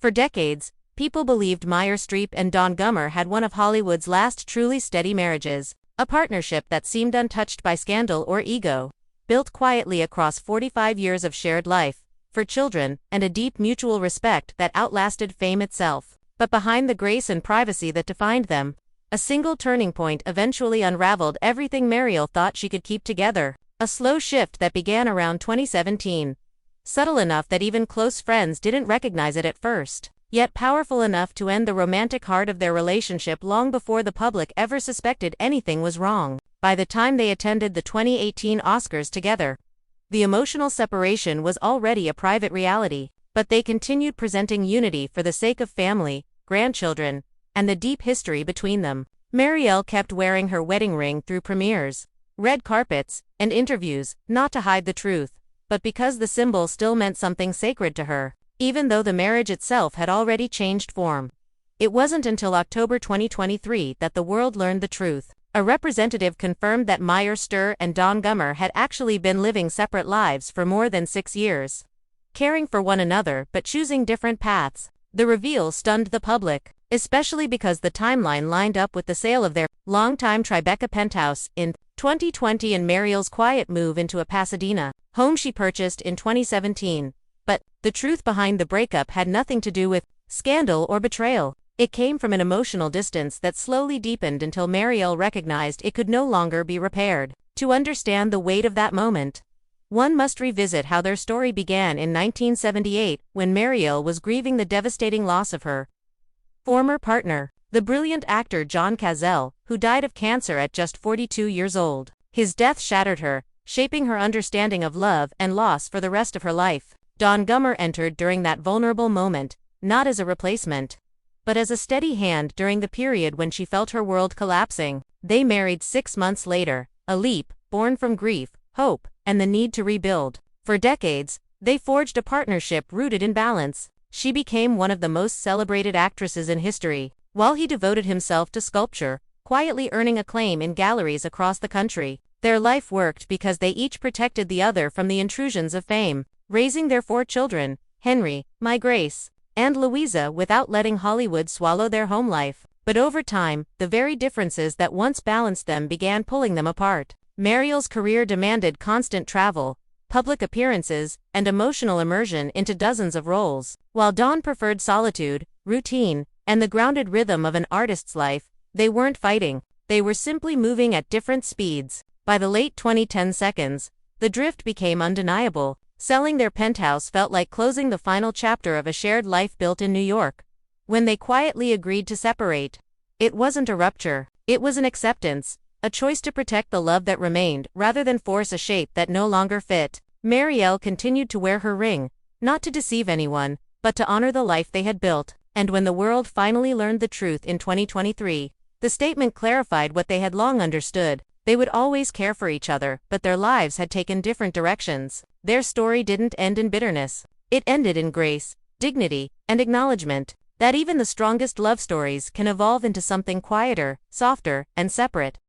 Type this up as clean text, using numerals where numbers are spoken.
For decades, people believed Meryl Streep and Don Gummer had one of Hollywood's last truly steady marriages, a partnership that seemed untouched by scandal or ego, built quietly across 45 years of shared life, for children, and a deep mutual respect that outlasted fame itself. But behind the grace and privacy that defined them, a single turning point eventually unraveled everything Meryl thought she could keep together. A slow shift that began around 2017. Subtle enough that even close friends didn't recognize it at first, yet powerful enough to end the romantic heart of their relationship long before the public ever suspected anything was wrong. By the time they attended the 2018 Oscars together, the emotional separation was already a private reality, but they continued presenting unity for the sake of family, grandchildren, and the deep history between them. Meryl kept wearing her wedding ring through premieres, red carpets, and interviews, not to hide the truth, but because the symbol still meant something sacred to her, even though the marriage itself had already changed form. It wasn't until October 2023 that the world learned the truth. A representative confirmed that Meryl Streep and Don Gummer had actually been living separate lives for more than 6 years, caring for one another but choosing different paths. The reveal stunned the public, especially because the timeline lined up with the sale of their longtime Tribeca penthouse in 2020 and Meryl's quiet move into a Pasadena home she purchased in 2017. But the truth behind the breakup had nothing to do with scandal or betrayal. It came from an emotional distance that slowly deepened until Meryl recognized it could no longer be repaired. To understand the weight of that moment, one must revisit how their story began in 1978 when Meryl was grieving the devastating loss of her former partner, the brilliant actor John Cazale, who died of cancer at just 42 years old. His death shattered her, shaping her understanding of love and loss for the rest of her life. Don Gummer entered during that vulnerable moment, not as a replacement, but as a steady hand during the period when she felt her world collapsing. They married 6 months later, a leap born from grief, hope, and the need to rebuild. For decades, they forged a partnership rooted in balance. She became one of the most celebrated actresses in history, while he devoted himself to sculpture, quietly earning acclaim in galleries across the country. Their life worked because they each protected the other from the intrusions of fame, raising their 4 children, Henry, My Grace, and Louisa, without letting Hollywood swallow their home life. But over time, the very differences that once balanced them began pulling them apart. Meryl's career demanded constant travel, public appearances, and emotional immersion into dozens of roles, while Don preferred solitude, routine, and the grounded rhythm of an artist's life. They weren't fighting, they were simply moving at different speeds. By the late 2010s, the drift became undeniable. Selling their penthouse felt like closing the final chapter of a shared life built in New York. When they quietly agreed to separate, it wasn't a rupture, it was an acceptance, a choice to protect the love that remained rather than force a shape that no longer fit. Meryl continued to wear her ring, not to deceive anyone, but to honor the life they had built. And when the world finally learned the truth in 2023, the statement clarified what they had long understood. They would always care for each other, but their lives had taken different directions. Their story didn't end in bitterness. It ended in grace, dignity, and acknowledgement that even the strongest love stories can evolve into something quieter, softer, and separate.